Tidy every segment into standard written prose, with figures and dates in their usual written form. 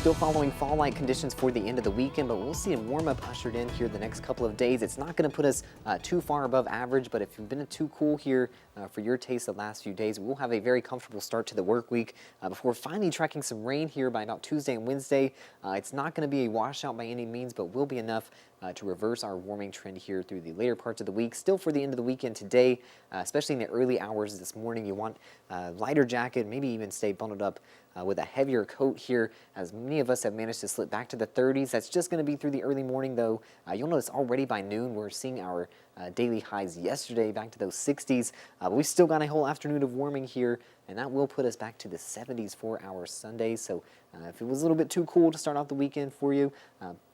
Still following fall-like conditions for the end of the weekend, but we'll see a warm-up ushered in here the next couple of days. It's not going to put us too far above average, but if you've been too cool here for your taste the last few days, we'll have a very comfortable start to the work week before finally tracking some rain here by about Tuesday and Wednesday. It's not going to be a washout by any means, but will be enough to reverse our warming trend here through the later parts of the week. Still for the end of the weekend today, especially in the early hours this morning, you want a lighter jacket, maybe even stay bundled up with a heavier coat here, as many of us have managed to slip back to the 30s. That's just going to be through the early morning, though. You'll notice already by noon we're seeing our daily highs yesterday back to those 60s. But we've still got a whole afternoon of warming here, and that will put us back to the 70s for our Sunday. So if it was a little bit too cool to start off the weekend for you,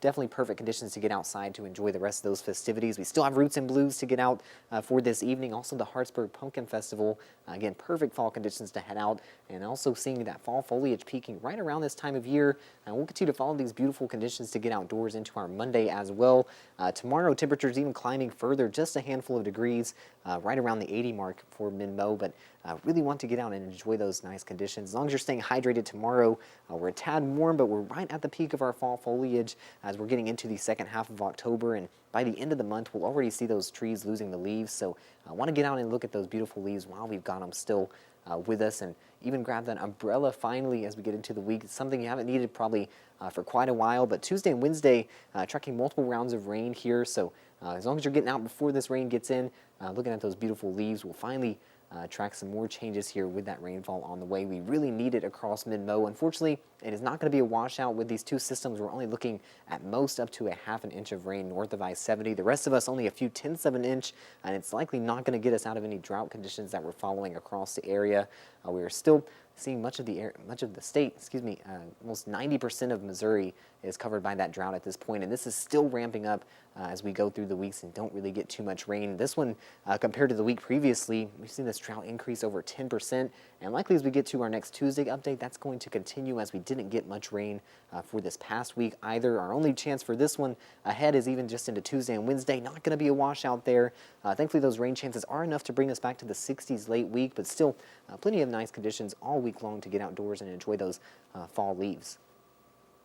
definitely perfect conditions to get outside to enjoy the rest of those festivities. We still have Roots and Blues to get out for this evening. Also the Hartsburg Pumpkin Festival. Again, perfect fall conditions to head out, and also seeing that fall foliage peaking right around this time of year. We'll continue to follow these beautiful conditions to get outdoors into our Monday as well. Tomorrow, temperatures even climbing further, just a handful of degrees, right around the 80 mark for mid-mo, but really want to get out and enjoy those nice conditions. As long as you're staying hydrated tomorrow, we're a tad warm, but we're right at the peak of our fall foliage as we're getting into the second half of October, and by the end of the month, we'll already see those trees losing the leaves. So I want to get out and look at those beautiful leaves while we've got them still with us, and even grab that umbrella finally as we get into the week. It's something you haven't needed probably for quite a while, but Tuesday and Wednesday tracking multiple rounds of rain here. So as long as you're getting out before this rain gets in, looking at those beautiful leaves, we'll finally track some more changes here with that rainfall on the way. We really need it across mid-mo. Unfortunately, it is not going to be a washout with these two systems. We're only looking at most up to a half an inch of rain north of I-70. The rest of us only a few tenths of an inch, and it's likely not going to get us out of any drought conditions that we're following across the area. We are still seeing much of the state, almost 90% of Missouri is covered by that drought at this point, and this is still ramping up as we go through the weeks and don't really get too much rain. This one, compared to the week previously, we've seen this drought increase over 10%, and likely as we get to our next Tuesday update, that's going to continue as we didn't get much rain for this past week either. Our only chance for this one ahead is even just into Tuesday and Wednesday. Not going to be a washout there. Thankfully, those rain chances are enough to bring us back to the 60s late week, but still plenty of nice conditions all week long to get outdoors and enjoy those fall leaves.